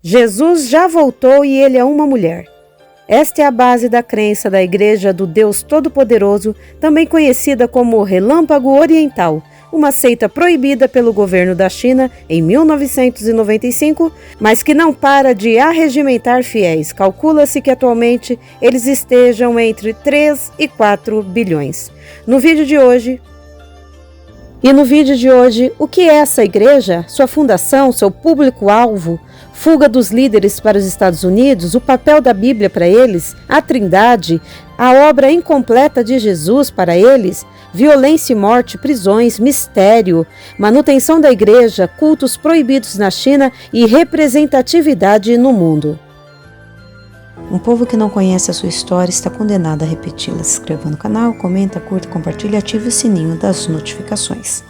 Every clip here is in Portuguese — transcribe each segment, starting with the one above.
Jesus já voltou e ele é uma mulher. Esta é a base da crença da Igreja do Deus Todo-Poderoso, também conhecida como Relâmpago Oriental, uma seita proibida pelo governo da China em 1995, mas que não para de arregimentar fiéis. Calcula-se que atualmente eles estejam entre 3 e 4 bilhões. No vídeo de hoje, o que é essa igreja? Sua fundação, seu público-alvo, fuga dos líderes para os Estados Unidos, o papel da Bíblia para eles, a Trindade, a obra incompleta de Jesus para eles, violência e morte, prisões, mistério, manutenção da igreja, cultos proibidos na China e representatividade no mundo. Um povo que não conhece a sua história está condenado a repeti-la. Se inscreva no canal, comenta, curta, compartilha e ative o sininho das notificações.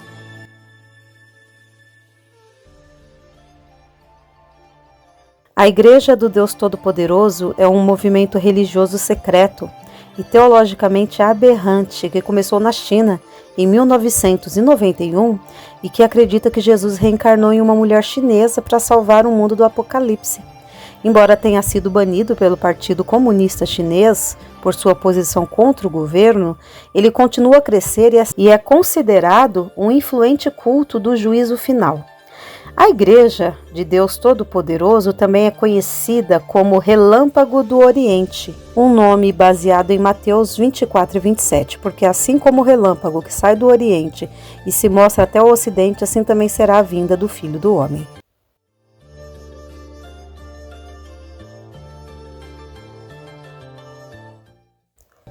A Igreja do Deus Todo-Poderoso é um movimento religioso secreto e teologicamente aberrante que começou na China em 1991 e que acredita que Jesus reencarnou em uma mulher chinesa para salvar o mundo do apocalipse. Embora tenha sido banido pelo Partido Comunista Chinês por sua posição contra o governo, ele continua a crescer e é considerado um influente culto do juízo final. A Igreja de Deus Todo-Poderoso também é conhecida como Relâmpago do Oriente, um nome baseado em Mateus 24 e 27, porque assim como o relâmpago que sai do Oriente e se mostra até o Ocidente, assim também será a vinda do Filho do Homem.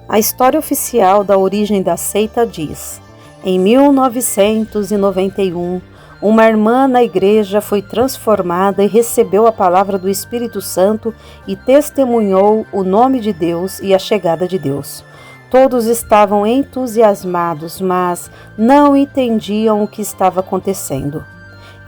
A história oficial da origem da seita diz: em 1991, uma irmã na igreja foi transformada e recebeu a palavra do Espírito Santo e testemunhou o nome de Deus e a chegada de Deus. Todos estavam entusiasmados, mas não entendiam o que estava acontecendo.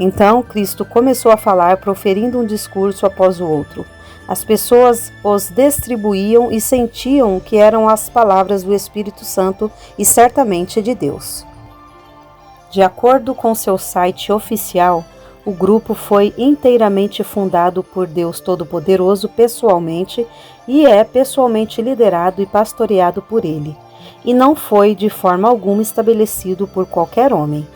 Então, Cristo começou a falar, proferindo um discurso após o outro. As pessoas os distribuíam e sentiam que eram as palavras do Espírito Santo e certamente de Deus. De acordo com seu site oficial, o grupo foi inteiramente fundado por Deus Todo-Poderoso pessoalmente e é pessoalmente liderado e pastoreado por ele, e não foi de forma alguma estabelecido por qualquer homem.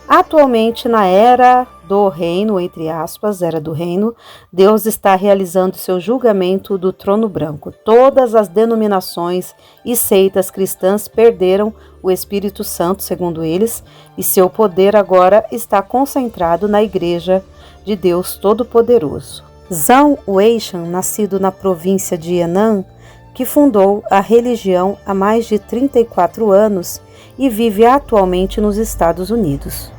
Atualmente, na era do reino, entre aspas, era do reino, Deus está realizando seu julgamento do trono branco. Todas as denominações e seitas cristãs perderam o Espírito Santo, segundo eles, e seu poder agora está concentrado na Igreja de Deus Todo-Poderoso. Zhang Weishan, nascido na província de Henan, que fundou a religião há mais de 34 anos e vive atualmente nos Estados Unidos.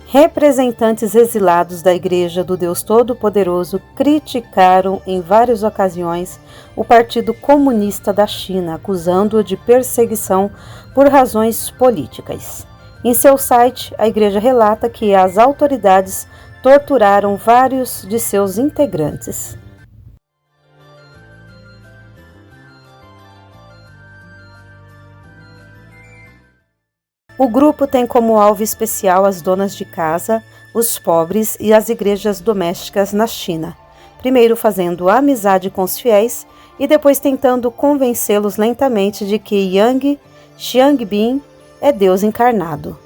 Representantes exilados da Igreja do Deus Todo-Poderoso criticaram em várias ocasiões o Partido Comunista da China, acusando-o de perseguição por razões políticas. Em seu site, a Igreja relata que as autoridades torturaram vários de seus integrantes. O grupo tem como alvo especial as donas de casa, os pobres e as igrejas domésticas na China, primeiro fazendo amizade com os fiéis e depois tentando convencê-los lentamente de que Yang Xiangbin é Deus encarnado.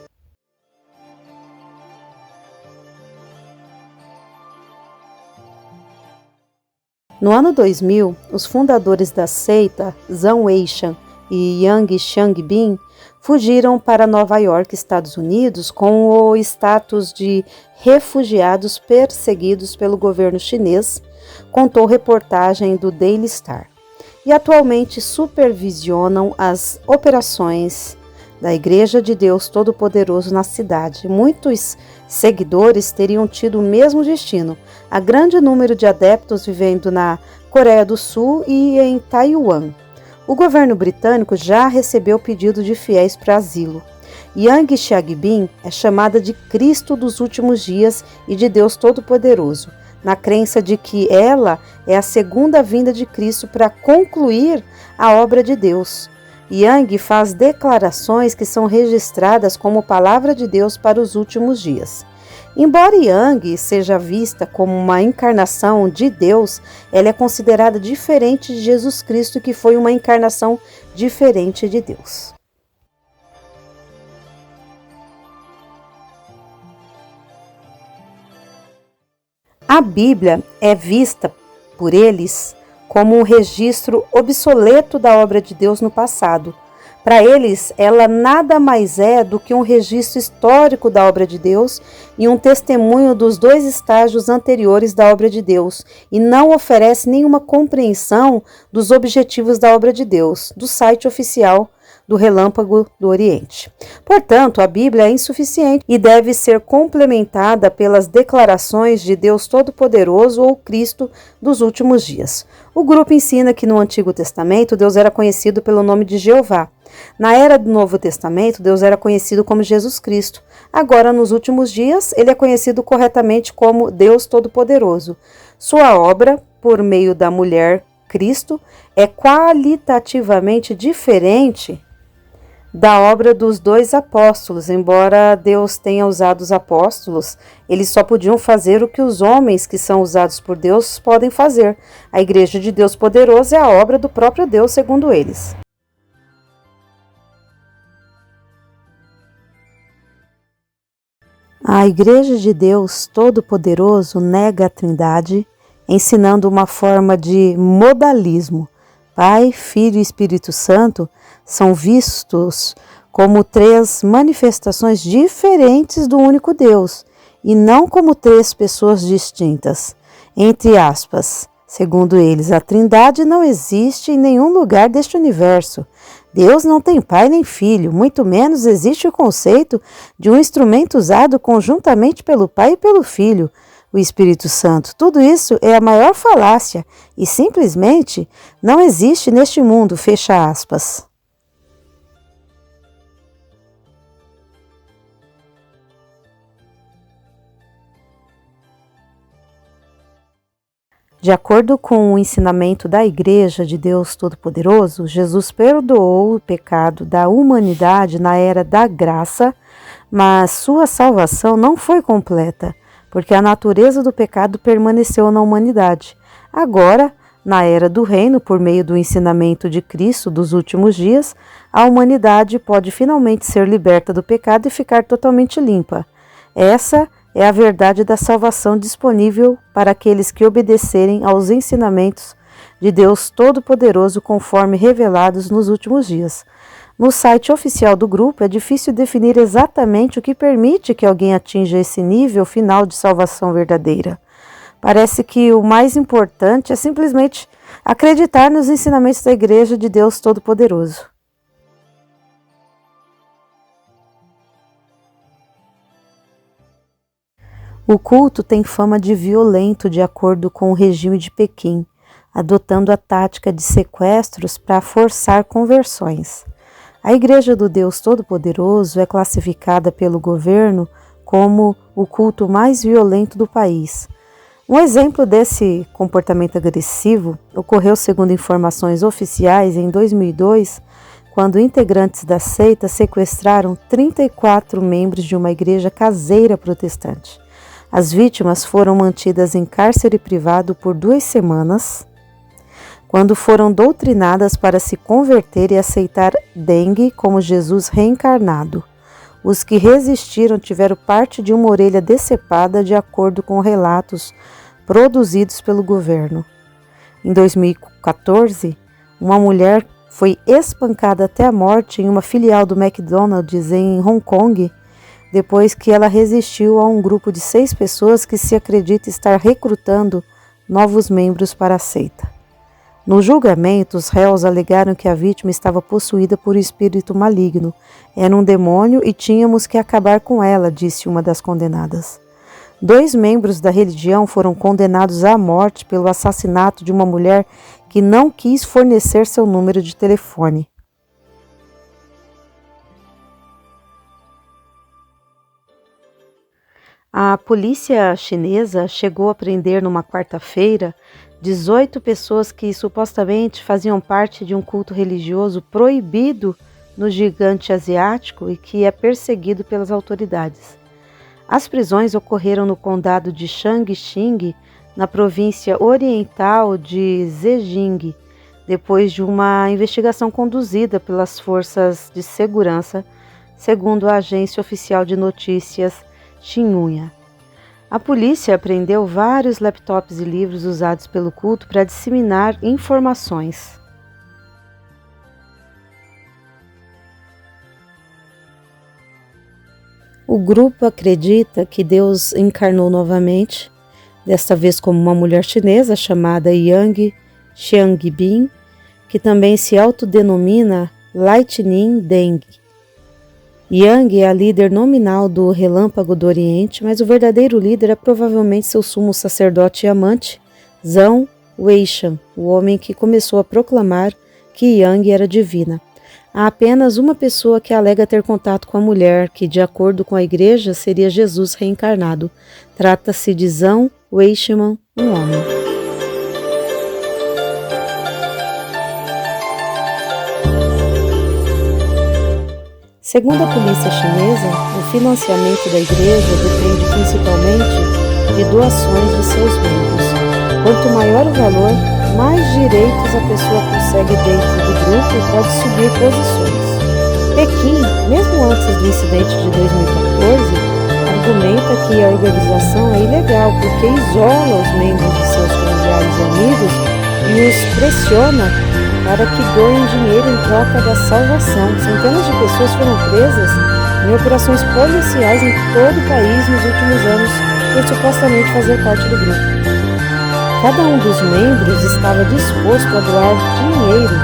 No ano 2000, os fundadores da seita, Zhang Weishan e Yang Xiangbin, fugiram para Nova York, Estados Unidos, com o status de refugiados perseguidos pelo governo chinês, contou reportagem do Daily Star, e atualmente supervisionam as operações da Igreja de Deus Todo-Poderoso na cidade. Muitos seguidores teriam tido o mesmo destino, há grande número de adeptos vivendo na Coreia do Sul e em Taiwan. O governo britânico já recebeu pedido de fiéis para asilo. Yang Xiangbin é chamada de Cristo dos últimos dias e de Deus Todo-Poderoso, na crença de que ela é a segunda vinda de Cristo para concluir a obra de Deus. Yang faz declarações que são registradas como palavra de Deus para os últimos dias. Embora Yang seja vista como uma encarnação de Deus, ela é considerada diferente de Jesus Cristo, que foi uma encarnação diferente de Deus. A Bíblia é vista por eles como um registro obsoleto da obra de Deus no passado. Para eles, ela nada mais é do que um registro histórico da obra de Deus e um testemunho dos dois estágios anteriores da obra de Deus, e não oferece nenhuma compreensão dos objetivos da obra de Deus, do site oficial do Relâmpago do Oriente. Portanto, a Bíblia é insuficiente e deve ser complementada pelas declarações de Deus Todo-Poderoso ou Cristo dos últimos dias. O grupo ensina que no Antigo Testamento Deus era conhecido pelo nome de Jeová. Na era do Novo Testamento, Deus era conhecido como Jesus Cristo. Agora, nos últimos dias, ele é conhecido corretamente como Deus Todo-Poderoso. Sua obra, por meio da mulher Cristo, é qualitativamente diferente da obra dos dois apóstolos. Embora Deus tenha usado os apóstolos, eles só podiam fazer o que os homens que são usados por Deus podem fazer. A Igreja de Deus Poderoso é a obra do próprio Deus, segundo eles. A Igreja de Deus Todo-Poderoso nega a Trindade, ensinando uma forma de modalismo. Pai, Filho e Espírito Santo são vistos como três manifestações diferentes do único Deus, e não como três pessoas distintas. Entre aspas, segundo eles, a Trindade não existe em nenhum lugar deste universo. Deus não tem pai nem filho, muito menos existe o conceito de um instrumento usado conjuntamente pelo Pai e pelo Filho, o Espírito Santo. Tudo isso é a maior falácia e simplesmente não existe neste mundo, fecha aspas. De acordo com o ensinamento da Igreja de Deus Todo-Poderoso, Jesus perdoou o pecado da humanidade na era da graça, mas sua salvação não foi completa, porque a natureza do pecado permaneceu na humanidade. Agora, na era do reino, por meio do ensinamento de Cristo dos últimos dias, a humanidade pode finalmente ser liberta do pecado e ficar totalmente limpa. Essa é a verdade da salvação disponível para aqueles que obedecerem aos ensinamentos de Deus Todo-Poderoso conforme revelados nos últimos dias. No site oficial do grupo é difícil definir exatamente o que permite que alguém atinja esse nível final de salvação verdadeira. Parece que o mais importante é simplesmente acreditar nos ensinamentos da Igreja de Deus Todo-Poderoso. O culto tem fama de violento de acordo com o regime de Pequim, adotando a tática de sequestros para forçar conversões. A Igreja do Deus Todo-Poderoso é classificada pelo governo como o culto mais violento do país. Um exemplo desse comportamento agressivo ocorreu, segundo informações oficiais, em 2002, quando integrantes da seita sequestraram 34 membros de uma igreja caseira protestante. As vítimas foram mantidas em cárcere privado por 2 semanas, quando foram doutrinadas para se converter e aceitar Dengue como Jesus reencarnado. Os que resistiram tiveram parte de uma orelha decepada, de acordo com relatos produzidos pelo governo. Em 2014, uma mulher foi espancada até a morte em uma filial do McDonald's em Hong Kong, depois que ela resistiu a um grupo de 6 pessoas que se acredita estar recrutando novos membros para a seita. No julgamento, os réus alegaram que a vítima estava possuída por um espírito maligno. Era um demônio e tínhamos que acabar com ela, disse uma das condenadas. 2 membros da religião foram condenados à morte pelo assassinato de uma mulher que não quis fornecer seu número de telefone. A polícia chinesa chegou a prender numa quarta-feira 18 pessoas que supostamente faziam parte de um culto religioso proibido no gigante asiático e que é perseguido pelas autoridades. As prisões ocorreram no condado de Changxing, na província oriental de Zhejiang, depois de uma investigação conduzida pelas forças de segurança, segundo a agência oficial de notícias Xinhua. A polícia apreendeu vários laptops e livros usados pelo culto para disseminar informações. O grupo acredita que Deus encarnou novamente, desta vez como uma mulher chinesa chamada Yang Xiangbin, que também se autodenomina Lightning Deng. Yang é a líder nominal do Relâmpago do Oriente, mas o verdadeiro líder é provavelmente seu sumo sacerdote e amante, Zhang Weishan, o homem que começou a proclamar que Yang era divina. Há apenas uma pessoa que alega ter contato com a mulher, que, de acordo com a igreja, seria Jesus reencarnado. Trata-se de Zhang Weishan, um homem. Segundo a polícia chinesa, o financiamento da igreja depende principalmente de doações de seus membros. Quanto maior o valor, mais direitos a pessoa consegue dentro do grupo e pode subir posições. Pequim, mesmo antes do incidente de 2014, argumenta que a organização é ilegal porque isola os membros de seus familiares e amigos e os pressiona para que doem dinheiro em troca da salvação. Centenas de pessoas foram presas em operações policiais em todo o país nos últimos anos por supostamente fazer parte do grupo. Cada um dos membros estava disposto a doar dinheiro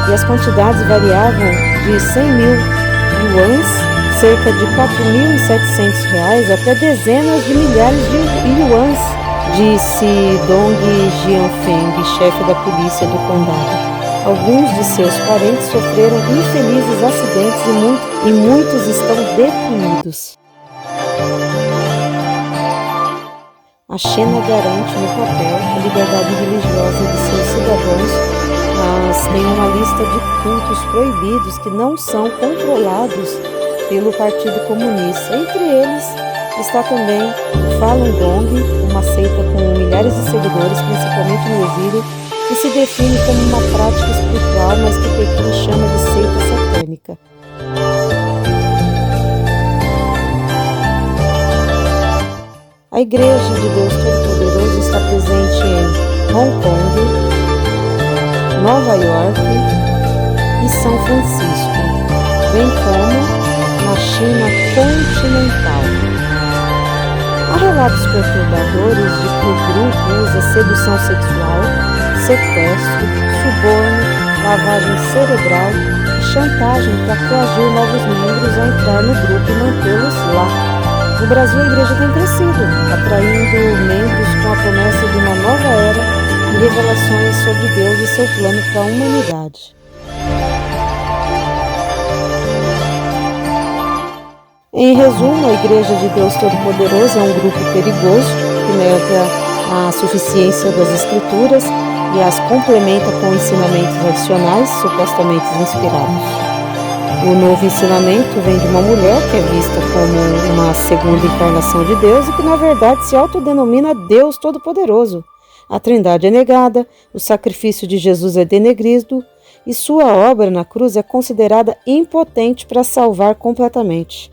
e as quantidades variavam de 100 mil yuans, cerca de R$ 4.700, até dezenas de milhares de yuans, disse Dong Jianfeng, chefe da polícia do condado. Alguns de seus parentes sofreram infelizes acidentes e muitos estão deprimidos. A China garante no papel a liberdade religiosa de seus cidadãos, mas tem uma lista de cultos proibidos que não são controlados pelo Partido Comunista. Entre eles está também o Falun Gong, uma seita com milhares de seguidores, principalmente no exílio, que se define como uma prática espiritual, mas que Pequim chama de seita satânica. A Igreja de Deus Todo-Poderoso está presente em Hong Kong, Nova York e São Francisco, bem como na China continental. Há relatos perturbadores de que o grupo usa sedução sexual, sequestro, suborno, lavagem cerebral e chantagem para coagir novos membros a entrar no grupo e mantê-los lá. No Brasil, a igreja tem crescido, atraindo membros com a promessa de uma nova era e revelações sobre Deus e seu plano para a humanidade. Em resumo, a Igreja de Deus Todo-Poderoso é um grupo perigoso que nega a suficiência das Escrituras e as complementa com ensinamentos adicionais supostamente inspirados. O novo ensinamento vem de uma mulher que é vista como uma segunda encarnação de Deus e que, na verdade, se autodenomina Deus Todo-Poderoso. A Trindade é negada, o sacrifício de Jesus é denegrido e sua obra na cruz é considerada impotente para salvar completamente.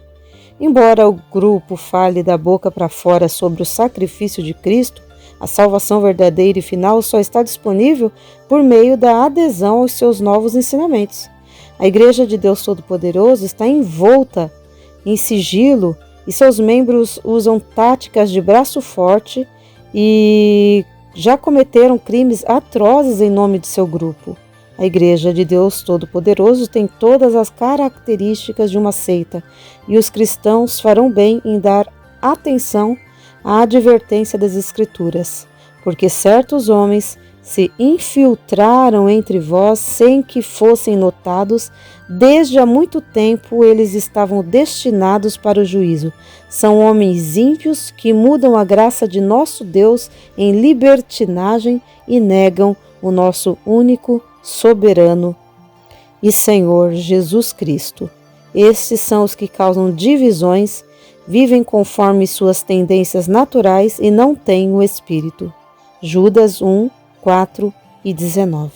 Embora o grupo fale da boca para fora sobre o sacrifício de Cristo, a salvação verdadeira e final só está disponível por meio da adesão aos seus novos ensinamentos. A Igreja de Deus Todo-Poderoso está envolta em sigilo e seus membros usam táticas de braço forte e já cometeram crimes atrozes em nome de seu grupo. A Igreja de Deus Todo-Poderoso tem todas as características de uma seita e os cristãos farão bem em dar atenção à advertência das Escrituras, porque certos homens se infiltraram entre vós sem que fossem notados. Desde há muito tempo eles estavam destinados para o juízo. São homens ímpios que mudam a graça de nosso Deus em libertinagem e negam o nosso único, soberano e Senhor Jesus Cristo. Estes são os que causam divisões vivem conforme suas tendências naturais e não têm o Espírito. Judas 1, 4 e 19.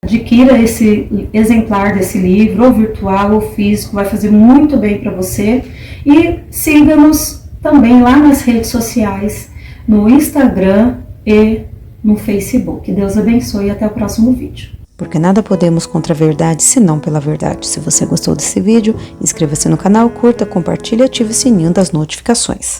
Adquira esse exemplar desse livro, ou virtual ou físico, vai fazer muito bem para você. E siga-nos também lá nas redes sociais, no Instagram e no Facebook. Deus abençoe e até o próximo vídeo. Porque nada podemos contra a verdade, senão pela verdade. Se você gostou desse vídeo, inscreva-se no canal, curta, compartilhe e ative o sininho das notificações.